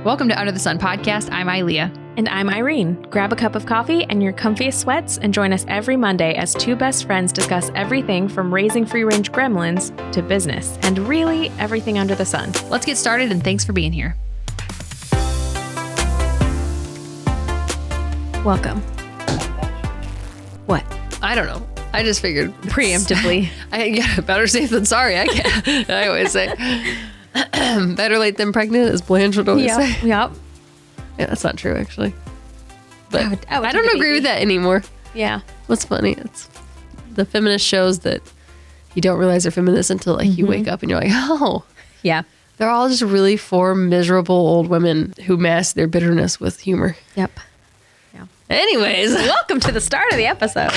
Welcome to Under the Sun Podcast. I'm Ilea. And I'm Irene. Grab a cup of coffee and your comfiest sweats and join us every Monday as two best friends discuss everything from raising free-range gremlins to business and really everything under the sun. Let's get started, and thanks for being here. Welcome. What? I don't know. I just figured Preemptively. Better safe than sorry. I always say better late than pregnant, as Blanche would always say. Yep. Yeah, that's not true, actually. But I would I don't agree with that anymore. Yeah. What's funny? It's the feminist shows that you don't realize they're feminists until you wake up and you're like, oh. Yeah. They're all just really four miserable old women who mask their bitterness with humor. Yep. Yeah. Anyways. Welcome to the start of the episode.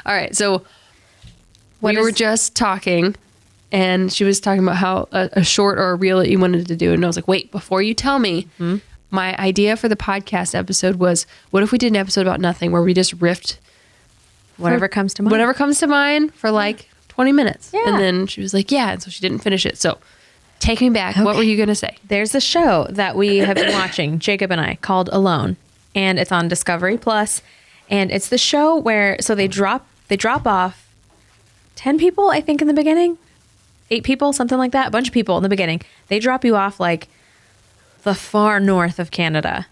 All right. So we were just talking, and she was talking about how a short or a reel that you wanted to do. And I was like, wait, before you tell me, my idea for the podcast episode was, what if we did an episode about nothing where we just riffed Whatever comes to mind. whatever comes to mind for like 20 minutes. Yeah. And then she was like, yeah. And so she didn't finish it. So take me back. What were you going to say? There's a show that we have been watching, Jacob and I, called Alone. And it's on Discovery Plus. And it's the show where, so they drop off 10 people, I think, in the beginning. 8 people, something like that. A bunch of people in the beginning. They drop you off like the far north of Canada.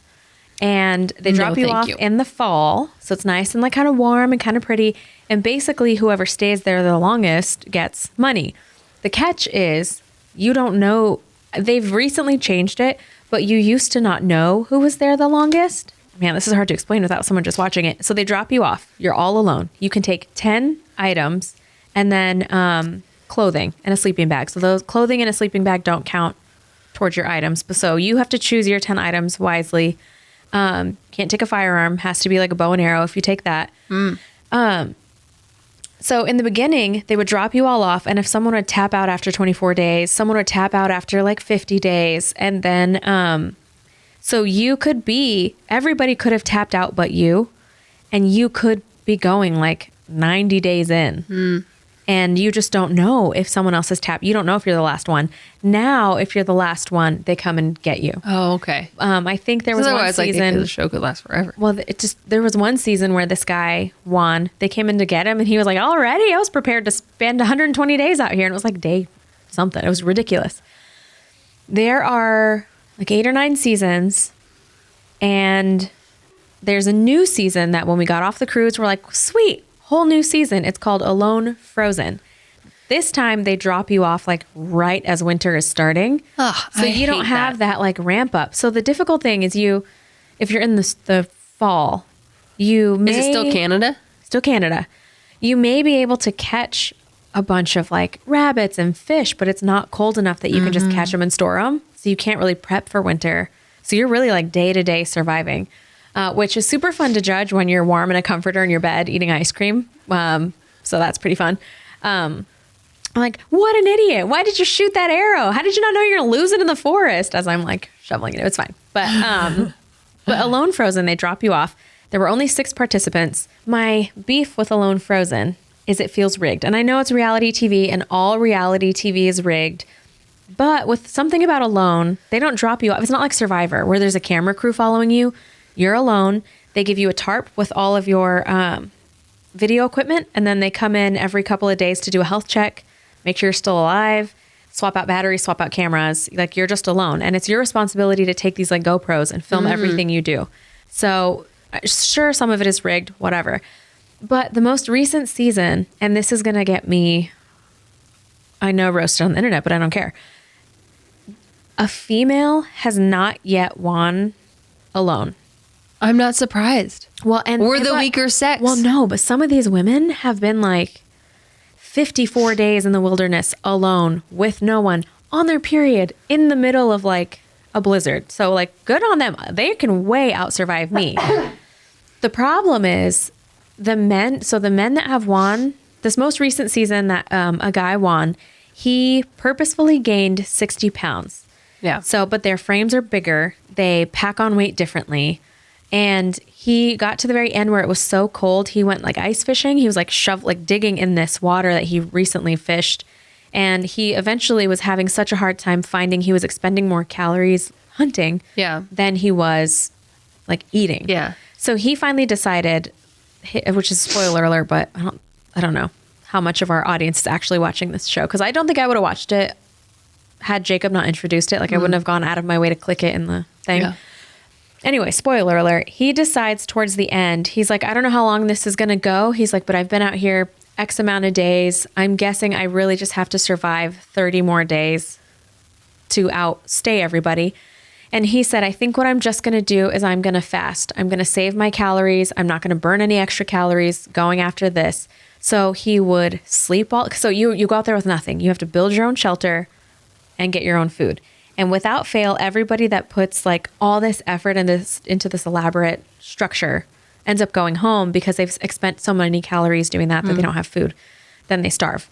And they drop you off in the fall. So it's nice and like kind of warm and kind of pretty. And basically whoever stays there the longest gets money. The catch is you don't know. They've recently changed it, but you used to not know who was there the longest. Man, this is hard to explain without someone just watching it. So they drop you off. You're all alone. You can take 10 items and then clothing and a sleeping bag. So those clothing and a sleeping bag don't count towards your items. But so you have to choose your 10 items wisely. Can't take a firearm. Has to be like a bow and arrow if you take that. So in the beginning, they would drop you all off. And if someone would tap out after 24 days, someone would tap out after like 50 days. And then, so you could be, everybody could have tapped out but you, and you could be going like 90 days in. And you just don't know if someone else has tapped. You don't know if you're the last one. Now, if you're the last one, they come and get you. Oh, okay. I think there was one season. The show could last forever. Well, there was one season where this guy won. They came in to get him, and he was like, already? I was prepared to spend 120 days out here. And it was like day something. It was ridiculous. There are like 8 or 9 seasons, and there's a new season that when we got off the cruise, we're like, sweet, whole new season. It's called Alone Frozen. This time they drop you off like right as winter is starting. So you don't have that like ramp up. So the difficult thing is if you're in the fall, you may... Is it still Canada? Still Canada. You may be able to catch a bunch of like rabbits and fish, but it's not cold enough that you can just catch them and store them. So you can't really prep for winter. So you're really like day to day surviving. Which is super fun to judge when you're warm in a comforter in your bed eating ice cream. So that's pretty fun. I'm like, what an idiot. Why did you shoot that arrow? How did you not know you're going to lose it in the forest? As I'm like shoveling it. It's fine. But Alone Frozen, they drop you off. There were only 6 participants. My beef with Alone Frozen is it feels rigged. And I know it's reality TV and all reality TV is rigged. But with something about Alone, they don't drop you off. It's not like Survivor where there's a camera crew following you. You're alone. They give you a tarp with all of your video equipment, and then they come in every couple of days to do a health check, make sure you're still alive, swap out batteries, swap out cameras. Like you're just alone, and it's your responsibility to take these like GoPros and film everything you do. So sure, some of it is rigged, whatever. But the most recent season, and this is going to get me, I know, roasted on the internet, but I don't care. A female has not yet won Alone. I'm not surprised. Well, and we're the weaker sex. Well, no, but some of these women have been like 54 days in the wilderness alone with no one on their period in the middle of like a blizzard. So like good on them. They can way out survive me. The problem is the men. So the men that have won this most recent season that a guy won, he purposefully gained 60 pounds. Yeah. So, but their frames are bigger. They pack on weight differently. And he got to the very end where it was so cold, he went like ice fishing. He was like digging in this water that he recently fished. And he eventually was having such a hard time finding he was expending more calories hunting than he was like eating. Yeah. So he finally decided, which is spoiler alert, but I don't know how much of our audience is actually watching this show, because I don't think I would have watched it had Jacob not introduced it. Like I wouldn't have gone out of my way to click it in the thing. Yeah. Anyway, spoiler alert. He decides towards the end, he's like, I don't know how long this is going to go. He's like, but I've been out here X amount of days. I'm guessing I really just have to survive 30 more days to outstay everybody. And he said, I think what I'm just going to do is I'm going to fast. I'm going to save my calories. I'm not going to burn any extra calories going after this. So he would sleep so you go out there with nothing. You have to build your own shelter and get your own food. And without fail, everybody that puts like all this effort into this elaborate structure ends up going home because they've spent so many calories doing that they don't have food. Then they starve.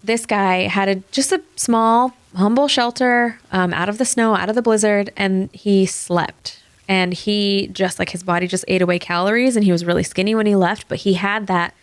This guy had just a small, humble shelter out of the snow, out of the blizzard, and he slept. And he just like his body just ate away calories, and he was really skinny when he left, but he had that.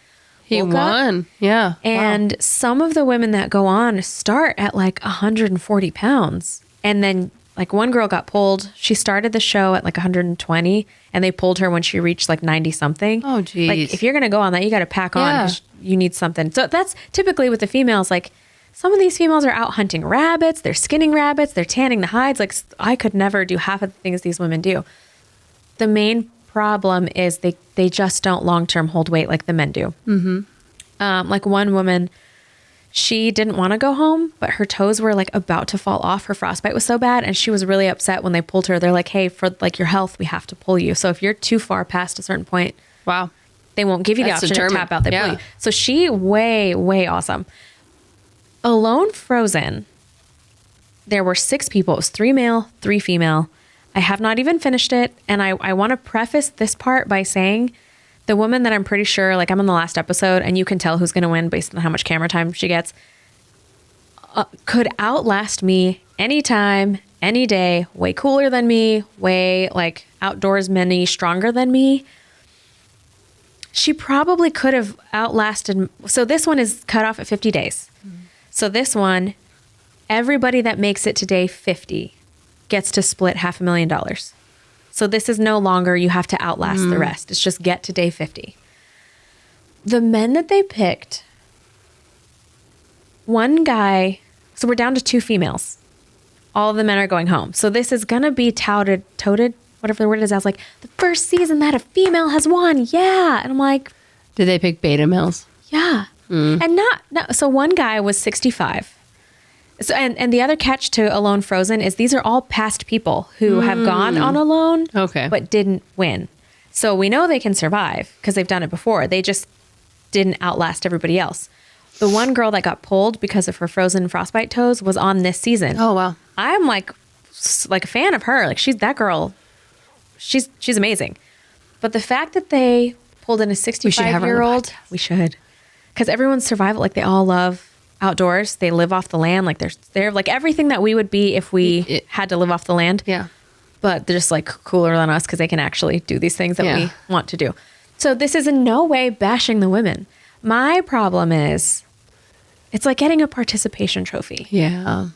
He won. Yeah. And some of the women that go on start at like 140 pounds. And then like one girl got pulled. She started the show at like 120 and they pulled her when she reached like 90 something. Oh, geez. Like if you're going to go on that, you got to pack on because you need something. So that's typically with the females. Like some of these females are out hunting rabbits. They're skinning rabbits. They're tanning the hides. Like I could never do half of the things these women do. The main problem is they just don't long-term hold weight like the men do. Mm-hmm. Like one woman, she didn't want to go home, but her toes were like about to fall off. Her frostbite was so bad. And she was really upset when they pulled her. They're like, hey, for like your health, we have to pull you. So if you're too far past a certain point, they won't give you the option to tap out. They pull you. So she way, way awesome. Alone Frozen, there were 6 people. It was 3 male, 3 female. I have not even finished it. And I want to preface this part by saying the woman that I'm pretty sure, like I'm on the last episode and you can tell who's going to win based on how much camera time she gets, could outlast me anytime, any day, way cooler than me, way like outdoors many stronger than me. She probably could have outlasted. So this one is cut off at 50 days. So this one, everybody that makes it to day 50 gets to split $500,000. So this is no longer you have to outlast the rest. It's just get to day 50. The men that they picked, one guy, so we're down to 2 females. All of the men are going home. So this is going to be toted, whatever the word is. I was like, the first season that a female has won. Yeah. And I'm like. Did they pick beta males? Yeah. And so one guy was 65. So, and the other catch to Alone Frozen is these are all past people who have gone on Alone, but didn't win. So we know they can survive because they've done it before. They just didn't outlast everybody else. The one girl that got pulled because of her frozen frostbite toes was on this season. Oh, wow. I'm like a fan of her. Like that girl, she's amazing. But the fact that they pulled in a 65-year-old, we should. Because everyone's survival, like they all love outdoors. They live off the land. Like they're like everything that we would be if we had to live off the land. Yeah. But they're just like cooler than us because they can actually do these things that we want to do. So this is in no way bashing the women. My problem is it's like getting a participation trophy. Yeah.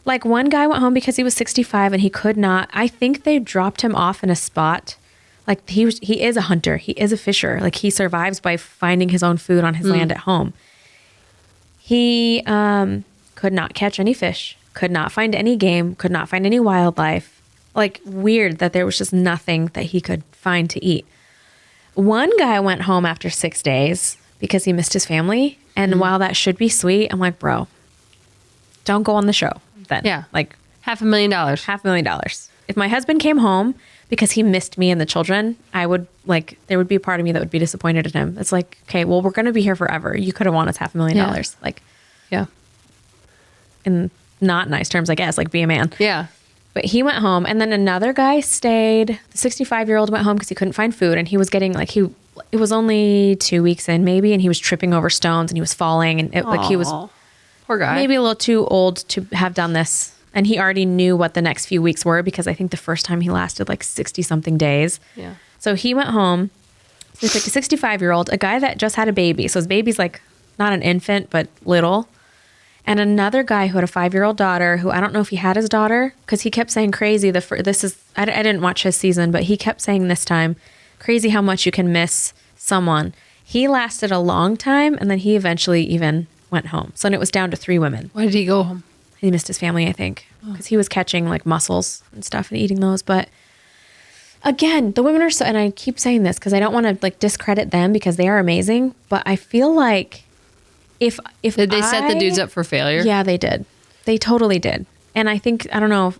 Like one guy went home because he was 65 and he could not. I think they dropped him off in a spot. Like he is a hunter. He is a fisher. Like he survives by finding his own food on his land at home. He could not catch any fish, could not find any game, could not find any wildlife. Like weird that there was just nothing that he could find to eat. One guy went home after 6 days because he missed his family. And while that should be sweet, I'm like, bro, don't go on the show then. Yeah. Like $500,000. $500,000. If my husband came home because he missed me and the children, I would there would be a part of me that would be disappointed in him. It's like, okay, well, we're going to be here forever. You could have won us $500,000. Yeah. Like, yeah. In not nice terms, I guess, like be a man. Yeah. But he went home and then another guy stayed. The 65-year-old went home because he couldn't find food and he was getting like, it was only 2 weeks in maybe, and he was tripping over stones and he was falling and he was poor guy. Maybe a little too old to have done this. And he already knew what the next few weeks were because I think the first time he lasted like 60 something days. Yeah. So he went home. He's like a 65-year-old, a guy that just had a baby. So his baby's like not an infant, but little. and another guy who had a 5-year-old daughter who I don't know if he had his daughter because he kept saying crazy. I didn't watch his season, but he kept saying this time, crazy how much you can miss someone. He lasted a long time and then he eventually even went home. So then it was down to 3 women. Why did he go home? He missed his family, I think, because he was catching like mussels and stuff and eating those. But again, the women are so, and I keep saying this because I don't want to like discredit them because they are amazing. But I feel like if did they set the dudes up for failure? Yeah, they did. They totally did. And I think, I don't know.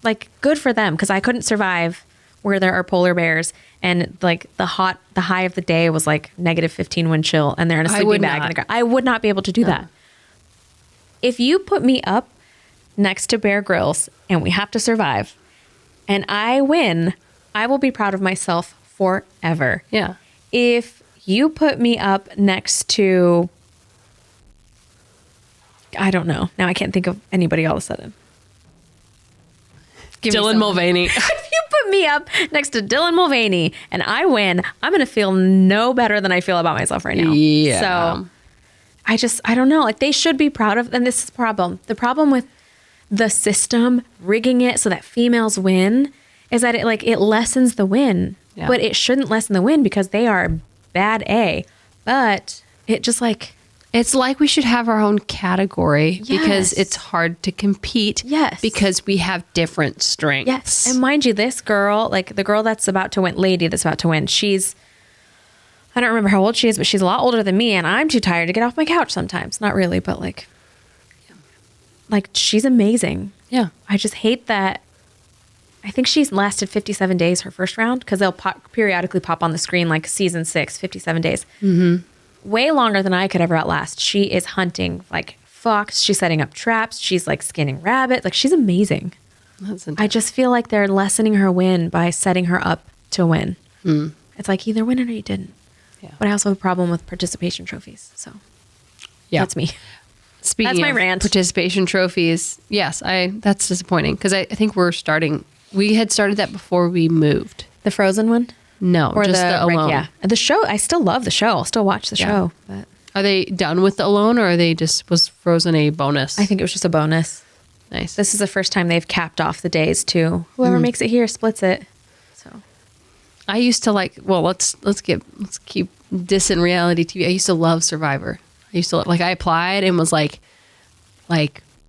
Like good for them because I couldn't survive where there are polar bears and like the high of the day was like -15 wind chill and they're in a sleeping bag in the ground. I would not be able to do that. If you put me up next to Bear Grylls and we have to survive and I win, I will be proud of myself forever. Yeah. If you put me up next to, I don't know. Now I can't think of anybody all of a sudden. Dylan Mulvaney. If you put me up next to Dylan Mulvaney and I win, I'm going to feel no better than I feel about myself right now. Yeah. So I don't know. Like they should be proud of, and this is the problem. The problem with the system rigging it so that females win is that it lessens the win, but it shouldn't lessen the win because they are bad A, but it just like, it's like we should have our own category because it's hard to compete. Yes. Because we have different strengths. Yes. And mind you, this girl, like the girl that's about to win, lady that's about to win, I don't remember how old she is, but she's a lot older than me and I'm too tired to get off my couch sometimes. Not really, but like she's amazing. Yeah. I just hate that. I think she's lasted 57 days her first round because they'll periodically pop on the screen like season 6, 57 days. Mm-hmm. Way longer than I could ever outlast. She is hunting like fox. She's setting up traps. She's like skinning rabbits. Like she's amazing. I just feel like they're lessening her win by setting her up to win. Mm. It's like either win it or you didn't. Yeah. But I also have a problem with participation trophies. So that's me. Speaking of participation trophies, yes, that's disappointing because I think we had started that before we moved. The Frozen one? No, or just the Alone. Yeah. The show, I still love the show. I'll still watch the show. But are they done with the Alone or was Frozen a bonus? I think it was just a bonus. Nice. This is the first time they've capped off the days too. Whoever makes it here splits it. So I used to let's keep dissing reality TV. I used to love Survivor. I applied and was like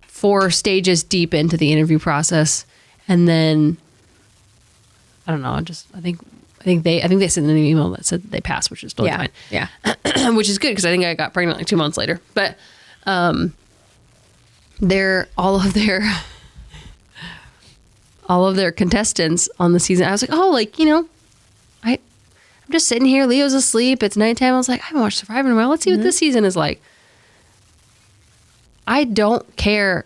4 stages deep into the interview process. And then I don't know, I think they sent an email that said they passed, which is totally fine. Yeah. Which is good because I think I got pregnant like 2 months later. But all of their contestants on the season, I was like, I'm just sitting here, Leo's asleep, it's nighttime. I was like, I haven't watched Survivor in a while. Let's see what this season is like. I don't care.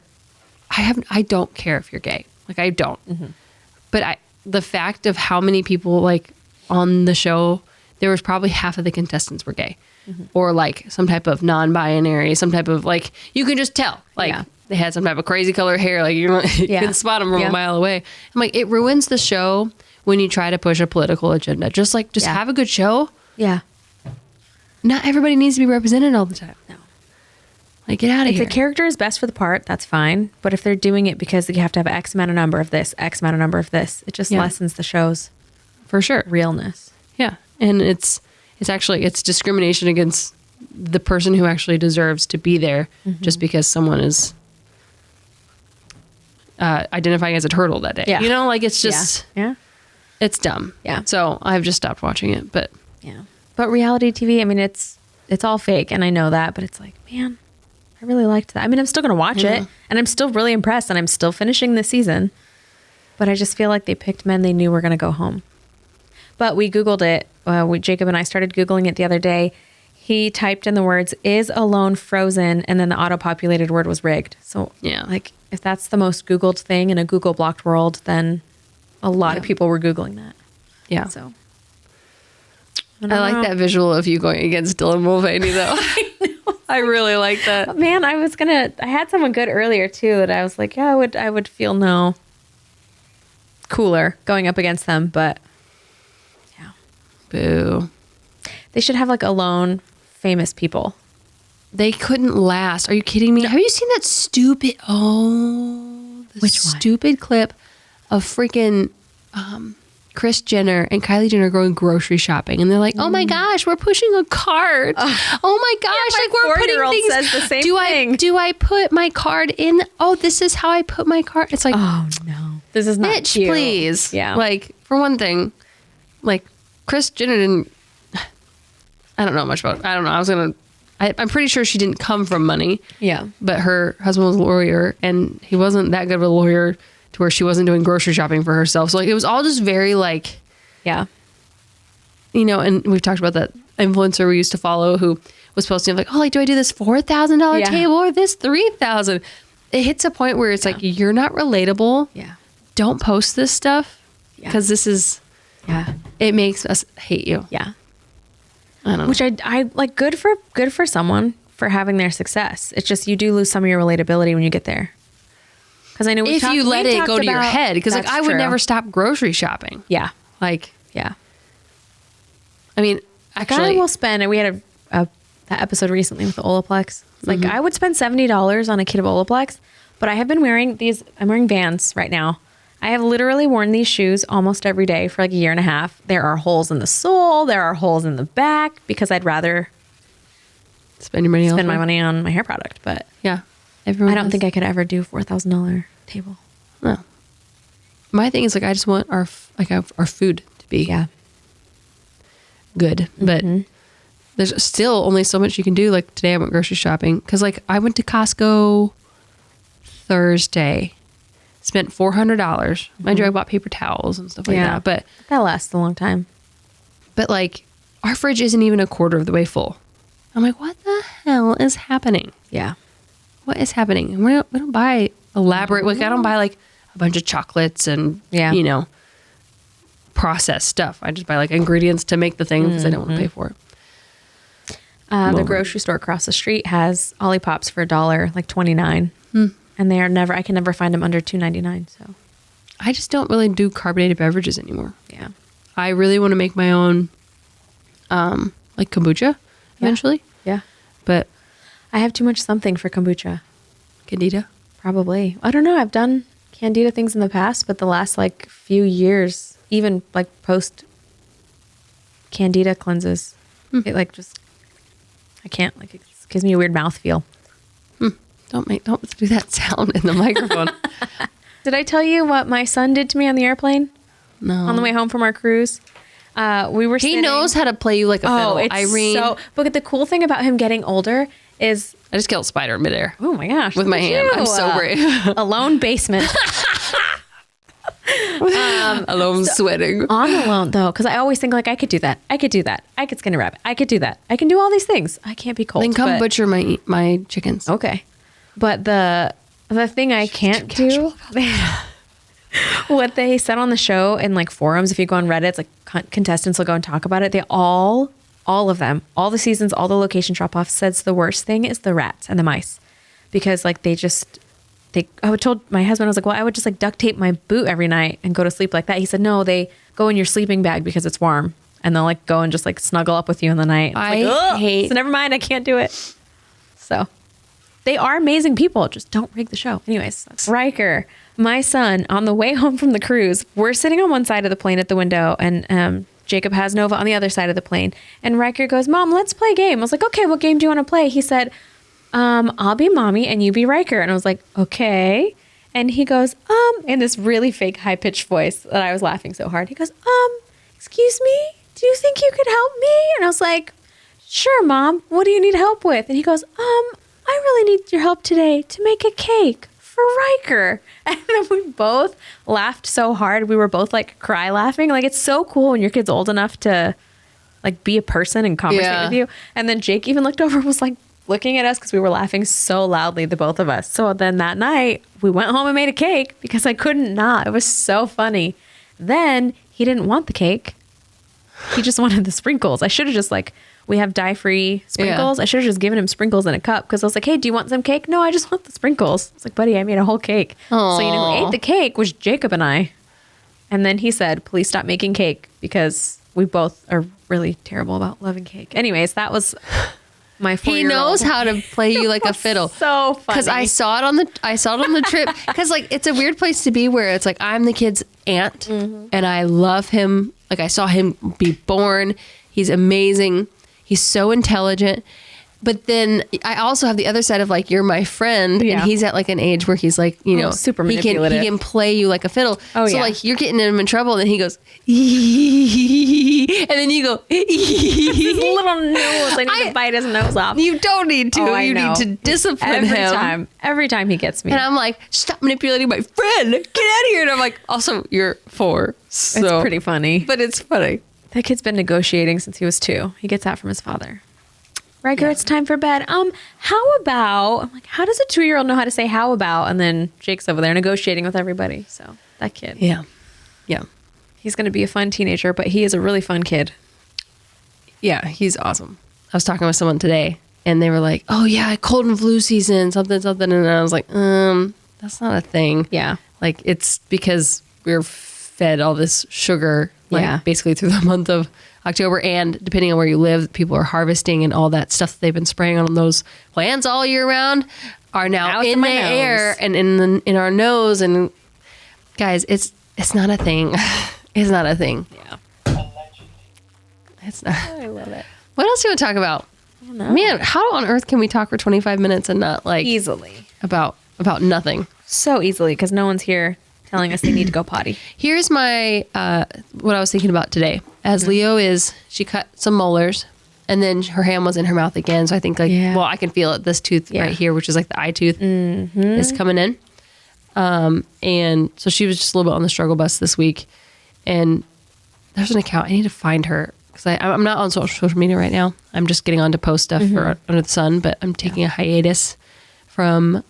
I don't care if you're gay. Like I don't. Mm-hmm. But the fact of how many people like on the show, there was probably half of the contestants were gay, or like some type of non-binary, some type of like you can just tell like they had some type of crazy color hair, like you can spot them from a mile away. I'm like, it ruins the show when you try to push a political agenda. Just have a good show. Yeah. Not everybody needs to be represented all the time. No. Like, get out of here. If the character is best for the part, that's fine. But if they're doing it because you have to have X amount of number of this, X amount of number of this, it just lessens the show's for sure realness. Yeah. And it's discrimination against the person who actually deserves to be there just because someone is identifying as a turtle that day. Yeah. It's just it's dumb. Yeah. So I've just stopped watching it. But But reality TV, I mean, it's all fake, and I know that, but it's like, man, I really liked that. I mean, I'm still going to watch it, and I'm still really impressed, and I'm still finishing this season. But I just feel like they picked men they knew were going to go home. But we Googled it. Jacob and I started Googling it the other day. He typed in the words, "is Alone frozen?" and then the auto-populated word was rigged. So, if that's the most Googled thing in a Google-blocked world, then a lot of people were Googling that. Yeah. So I like that visual of you going against Dylan Mulvaney, though. I know. I really like that. Man, I had someone good earlier, too, that I was like, I would feel cooler going up against them, but boo. They should have like Alone famous people. They couldn't last. Are you kidding me? Have you seen that stupid? Which one? Stupid clip of freaking Kris Jenner and Kylie Jenner going grocery shopping, and they're like, "Oh my gosh, we're pushing a cart! Oh my gosh, like we're putting things." Says the same thing. Do I put my card in? Oh, this is how I put my card. It's like, oh no, this is not bitch, cute. please. Yeah. Like for one thing, like Kris Jenner didn't. I don't know much about. I don't know. I'm pretty sure she didn't come from money. Yeah. But her husband was a lawyer, and he wasn't that good of a lawyer to where she wasn't doing grocery shopping for herself. So like it was all just very like, yeah, you know. And we've talked about that influencer we used to follow who was posting like, oh, like do I do this $4,000 table or this $3,000? It hits a point where it's like you're not relatable. Yeah. Don't post this stuff because this is. Yeah. It makes us hate you. Yeah. I don't know. Which I like. Good for someone for having their success. It's just you do lose some of your relatability when you get there. Because I know if you let it go to your head, because like I would never stop grocery shopping. Yeah. Like yeah. I mean, actually, I will spend. And we had that episode recently with the Olaplex. It's like I would spend $70 on a kit of Olaplex, but I have been wearing these. I'm wearing Vans right now. I have literally worn these shoes almost every day for like a year and a half. There are holes in the sole. There are holes in the back because I'd rather spend my money on my hair product. But yeah, I don't think I could ever do $4,000 table. No. My thing is like I just want our food to be good, but there's still only so much you can do. Like today I went grocery shopping because like I went to Costco Thursday. Spent $400. Mind you, I bought paper towels and stuff like that. But that lasts a long time. But like, our fridge isn't even a quarter of the way full. I'm like, what the hell is happening? Yeah. What is happening? And we don't buy elaborate. Like, I don't buy like a bunch of chocolates and you know, processed stuff. I just buy like ingredients to make the thing because I don't want to pay for it. The grocery store across the street has Ollipops for $1, like $29. And they are I can never find them under $2.99. So I just don't really do carbonated beverages anymore. Yeah. I really want to make my own, like kombucha eventually. Yeah. But I have too much something for kombucha. Candida? Probably. I don't know. I've done Candida things in the past, but the last like few years, even like post Candida cleanses, it like just, I can't, like it gives me a weird mouthfeel. Don't do that sound in the microphone. Did I tell you what my son did to me on the airplane? No. On the way home from our cruise. He knows how to play you like a fiddle. Irene. But the cool thing about him getting older is I just killed a spider in midair. Oh my gosh. With my hand. I'm so brave. Alone basement. Alone sweating. On alone though, because I always think like I could do that. I could do that. I could skin a rabbit. I could do that. I can do all these things. I can't be cold. Then come butcher my chickens. Okay. But the thing I can't do, what they said on the show in like forums, if you go on Reddit, it's like contestants will go and talk about it. They all of them, all the seasons, all the location drop-offs says the worst thing is the rats and the mice. Because like I told my husband, I was like, well, I would just like duct tape my boot every night and go to sleep like that. He said, no, they go in your sleeping bag because it's warm. And they'll like go and just like snuggle up with you in the night. I hate. So never mind, I can't do it. So they are amazing people. Just don't rig the show. Anyways, Riker, my son, on the way home from the cruise, we're sitting on one side of the plane at the window and Jacob has Nova on the other side of the plane. And Riker goes, Mom, let's play a game. I was like, okay, what game do you want to play? He said, I'll be mommy and you be Riker. And I was like, okay. And he goes, in this really fake high pitched voice that I was laughing so hard. He goes, excuse me, do you think you could help me? And I was like, sure, Mom. What do you need help with? And he goes, I really need your help today to make a cake for Riker. And then we both laughed so hard. We were both like cry laughing. Like it's so cool when your kid's old enough to like be a person and conversate with you. And then Jake even looked over and was like looking at us because we were laughing so loudly, the both of us. So then that night we went home and made a cake because I couldn't not. It was so funny. Then he didn't want the cake. He just wanted the sprinkles. I should have just like, we have dye-free sprinkles. I should have just given him sprinkles in a cup because I was like, hey, do you want some cake? No, I just want the sprinkles. I was like, buddy, I made a whole cake. Aww. So you know who ate the cake was Jacob and I. And then he said, please stop making cake because we both are really terrible about loving cake. Anyways, that was My 4-year-old. He knows how to play you like a fiddle. So funny. Because I saw it on the trip. Because like it's a weird place to be where it's like I'm the kid's aunt, and I love him. Like I saw him be born. He's amazing. He's so intelligent. But then I also have the other side of like, you're my friend, and he's at like an age where he's like, you know, super manipulative. He can play you like a fiddle. Oh, so yeah. like you're getting him in trouble, and then he goes, and then you go, his little nose. I need to bite his nose off. You don't need to. Oh, I you know. need to discipline him. Every time he gets me. And I'm like, stop manipulating my friend. Get out of here. And I'm like, also, you're 4. So. It's pretty funny. But it's funny. That kid's been negotiating since he was 2. He gets that from his father. Riker, it's time for bed. How about? I'm like, how does a 2-year-old know how to say how about? And then Jake's over there negotiating with everybody. So that kid. Yeah. He's going to be a fun teenager, but he is a really fun kid. Yeah, he's awesome. I was talking with someone today, and they were like, oh yeah, cold and flu season, something. And I was like, that's not a thing. Yeah. Like it's because we're fed all this sugar, like basically through the month of October, and depending on where you live, people are harvesting, and all that stuff that they've been spraying on those plants all year round are now in the air and in our nose. And guys, it's not a thing. It's not a thing. Yeah. It's not. I love it. What else do you want to talk about? I don't know. Man, how on earth can we talk for 25 minutes and not like Easily. about nothing? So easily, because no one's here telling us they need to go potty. Here's my what I was thinking about today. As Leo she cut some molars, and then her hand was in her mouth again. So I think well, I can feel it. This tooth right here, which is like the eye tooth, is coming in. And so she was just a little bit on the struggle bus this week. And there's an account. I need to find her because I'm not on social media right now. I'm just getting on to post stuff for Under the Sun, but I'm taking a hiatus from.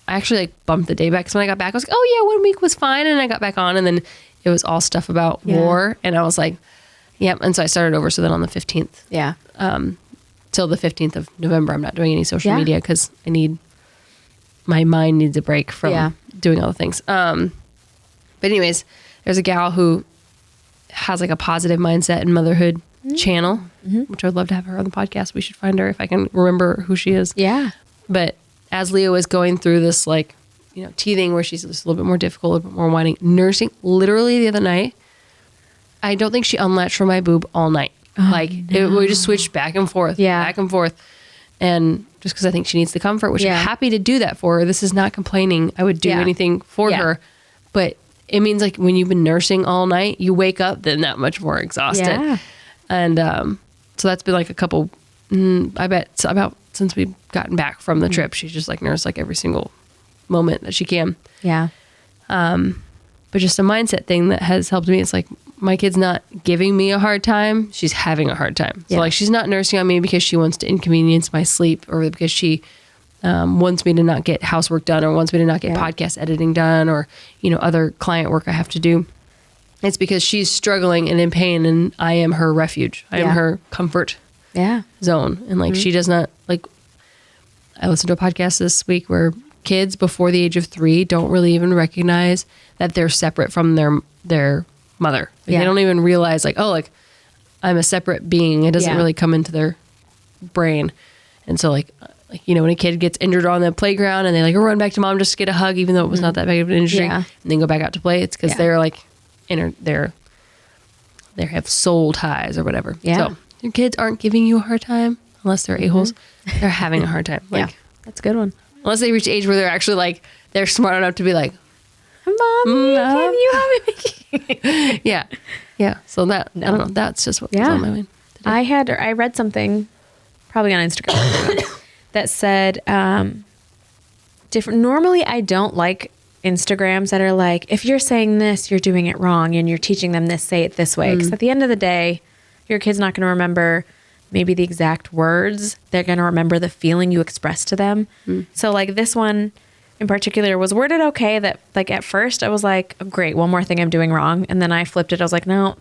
I actually like bumped the day back because when I got back, I was like, oh yeah, 1 week was fine. And I got back on, and then it was all stuff about war. And I was like, yep. And so I started over. So then on the 15th, till the 15th of November, I'm not doing any social media because my mind needs a break from doing all the things. But anyways, there's a gal who has like a positive mindset and motherhood channel, which I'd love to have her on the podcast. We should find her if I can remember who she is. Yeah. But as Leo is going through this, like, you know, teething where she's just a little bit more difficult, a little bit more whining, nursing, literally the other night, I don't think she unlatched from my boob all night. We just switched back and forth, back and forth. And just because I think she needs the comfort, which I'm happy to do that for her. This is not complaining. I would do anything for her. But it means like when you've been nursing all night, you wake up then that much more exhausted. Yeah. And so that's been like a couple, I bet about since we've gotten back from the trip, she's just like nursed like every single moment that she can. Yeah. But just a mindset thing that has helped me. It's like my kid's not giving me a hard time. She's having a hard time. So like she's not nursing on me because she wants to inconvenience my sleep or because she wants me to not get housework done or wants me to not get podcast editing done or, you know, other client work I have to do. It's because she's struggling and in pain, and I am her refuge. I am her comfort zone. And like, she does not like, I listened to a podcast this week where kids before the age of 3 don't really even recognize that they're separate from their mother. Like, they don't even realize like, oh, like I'm a separate being. It doesn't really come into their brain. And so like, you know, when a kid gets injured on the playground and they like run back to mom just to get a hug, even though it was not that big of an injury, and then go back out to play, it's because they're like, they have soul ties or whatever. So your kids aren't giving you a hard time unless they're a-holes. They're having a hard time. Like, that's a good one. Unless they reach the age where they're actually like, they're smart enough to be like, Mommy, can you help me? Yeah. So that, I don't know. That's just what was on my mind today. I read something probably on Instagram that said, different. Normally I don't like Instagrams that are like, if you're saying this, you're doing it wrong and you're teaching them this, say it this way. Because at the end of the day, your kid's not going to remember maybe the exact words. They're going to remember the feeling you expressed to them. So like this one in particular was worded okay that like at first I was like, oh, great, one more thing I'm doing wrong. And then I flipped it. I was like, no,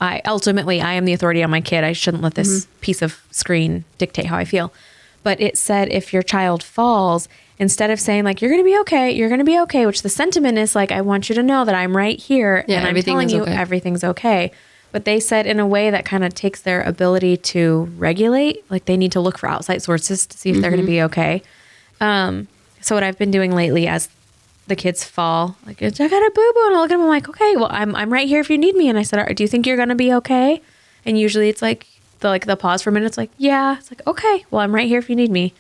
I am the authority on my kid. I shouldn't let this piece of screen dictate how I feel. But it said, if your child falls, instead of saying like, you're going to be okay, which the sentiment is like, I want you to know that I'm right here and I'm telling you everything's okay. but they said in a way that kind of takes their ability to regulate. Like they need to look for outside sources to see if they're going to be okay. So what I've been doing lately as the kids fall, like, I got a boo-boo, and I look at them, I'm like, okay, well, I'm right here if you need me. And I said, do you think you're going to be okay? And usually it's like, they'll pause for a minute. It's like, yeah. It's like, okay, well, I'm right here if you need me.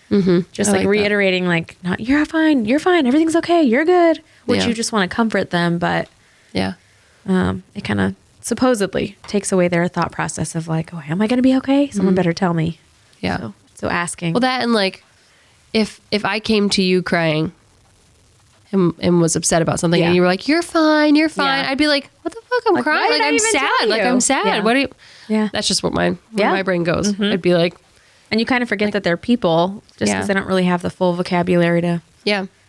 Just like reiterating, that. Like, not, you're fine, everything's okay, you're good. Which you just want to comfort them, but it kind of supposedly takes away their thought process of like, oh, am I going to be okay? Someone better tell me. Yeah. So asking. Well, that and like, if I came to you crying and was upset about something and you were like, you're fine, I'd be like, what the fuck? I'm crying. Like, I'm sad. Like, I'm sad. Yeah. What do you? Yeah. That's just what my brain goes. I'd be like, and you kind of forget that they're people just because they don't really have the full vocabulary to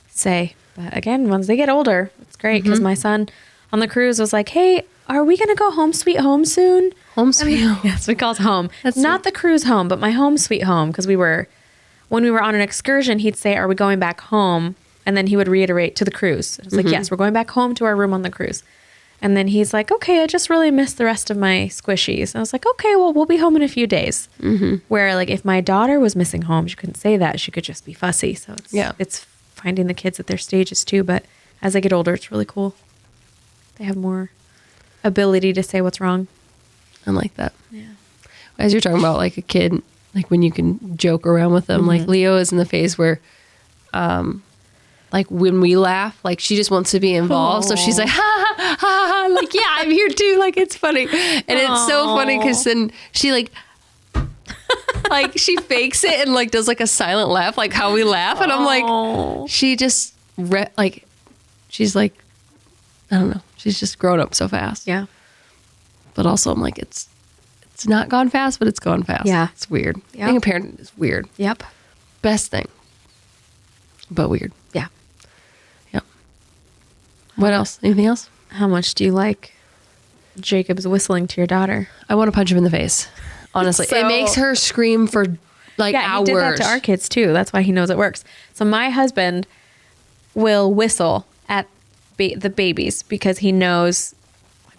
say. But again, once they get older, it's great because my son on the cruise was like, hey, are we going to go home sweet home soon? Home sweet home. Yes, we call it home. That's not the cruise home, but my home sweet home. Because when we were on an excursion, he'd say, are we going back home? And then he would reiterate to the cruise. I was like, yes, we're going back home to our room on the cruise. And then he's like, okay, I just really missed the rest of my squishies. And I was like, okay, well, we'll be home in a few days. Where like if my daughter was missing home, she couldn't say that. She could just be fussy. So it's finding the kids at their stages too. But as they get older, it's really cool. They have more ability to say what's wrong. I like that. Yeah. As you're talking about like a kid, like when you can joke around with them, like Leo is in the phase where, like when we laugh, like she just wants to be involved. So she's like, ha ha ha ha, like, yeah, I'm here too. Like, it's funny. And it's so funny because then she like she fakes it and like does like a silent laugh, like how we laugh. And I'm like, she just she's like, I don't know. She's just grown up so fast. Yeah. But also I'm like, it's not gone fast, but it's gone fast. Yeah. It's weird. Yep. Being a parent is weird. Yep. Best thing. But weird. Yeah. Yep. What else? Anything else? How much do you like Jacob's whistling to your daughter? I want to punch him in the face. Honestly. It makes her scream for like hours. He did that to our kids too. That's why he knows it works. So my husband will whistle at the babies because he knows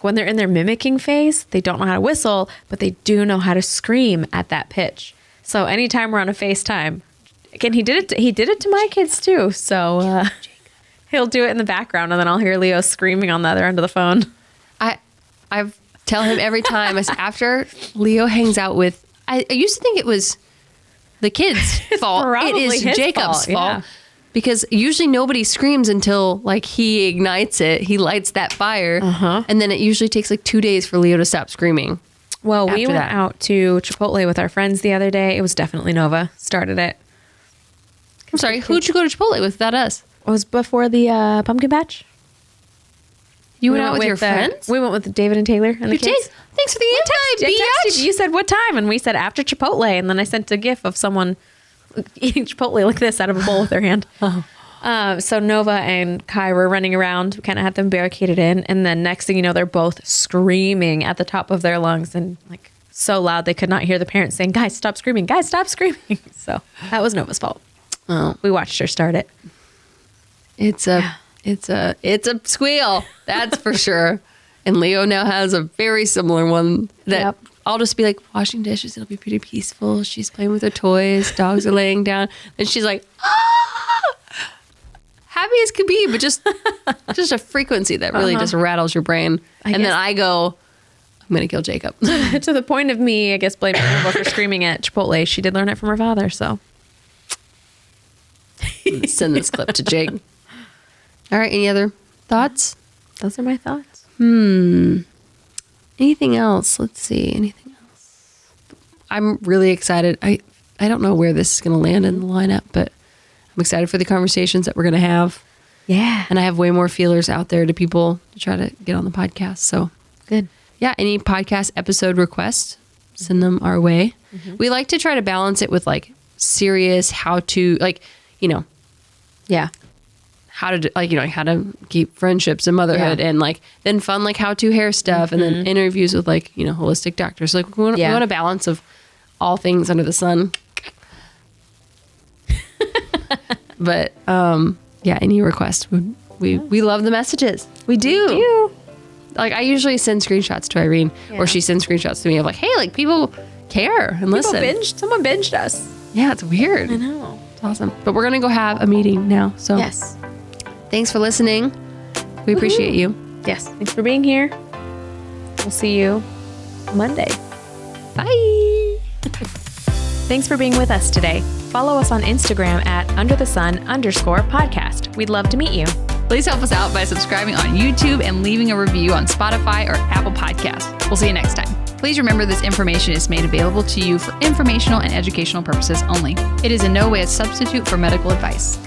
when they're in their mimicking phase, they don't know how to whistle, but they do know how to scream at that pitch. So anytime we're on a FaceTime, again, he did it to my kids too. So he'll do it in the background, and then I'll hear Leo screaming on the other end of the phone. I tell him every time. I say, after Leo hangs out with, I used to think it was the kids' fault. It is Jacob's fault. Yeah. Because usually nobody screams until like he ignites it. He lights that fire. And then it usually takes like 2 days for Leo to stop screaming. Well, we went out to Chipotle with our friends the other day. It was definitely Nova started it. I'm sorry, who'd you go to Chipotle with without us? It was before the pumpkin patch. You went out with your friends? We went with David and Taylor and the kids. Thanks for the invite, bitch. You said what time? And we said after Chipotle. And then I sent a gif of someone eating Chipotle like this out of a bowl with their hand. So Nova and Kai were running around. We kind of had them barricaded in. And then next thing you know, they're both screaming at the top of their lungs and like so loud they could not hear the parents saying, guys, stop screaming. Guys, stop screaming. So that was Nova's fault. Oh. We watched her start it. It's a squeal. That's for sure. And Leo now has a very similar one that I'll just be like washing dishes. It'll be pretty peaceful. She's playing with her toys. Dogs are laying down. And she's like, happy as could be, but just a frequency that really just rattles your brain. Then I go, I'm going to kill Jacob. To the point of me, I guess, blaming Nova for screaming at Chipotle. She did learn it from her father, so. Send this clip to Jake. All right. Any other thoughts? Those are my thoughts. Anything else? Let's see. Anything else? I'm really excited. I don't know where this is going to land in the lineup, but I'm excited for the conversations that we're going to have. Yeah. And I have way more feelers out there to people to try to get on the podcast. So good. Yeah. Any podcast episode requests, send them our way. We like to try to balance it with like serious how to, like, yeah. How to, like, how to keep friendships and motherhood and like then fun, like how to hair stuff and then interviews with like, holistic doctors. Like we want a balance of all things under the sun. But any requests, we love the messages. We do. Like I usually send screenshots to Irene or she sends screenshots to me of like, hey, like people care and listen. Someone binged us. Yeah, it's weird. I know. It's awesome. But we're going to go have a meeting now. So yes. Thanks for listening. We appreciate you. Yes. Thanks for being here. We'll see you Monday. Bye. Thanks for being with us today. Follow us on Instagram at underthesun_podcast. We'd love to meet you. Please help us out by subscribing on YouTube and leaving a review on Spotify or Apple Podcasts. We'll see you next time. Please remember this information is made available to you for informational and educational purposes only. It is in no way a substitute for medical advice.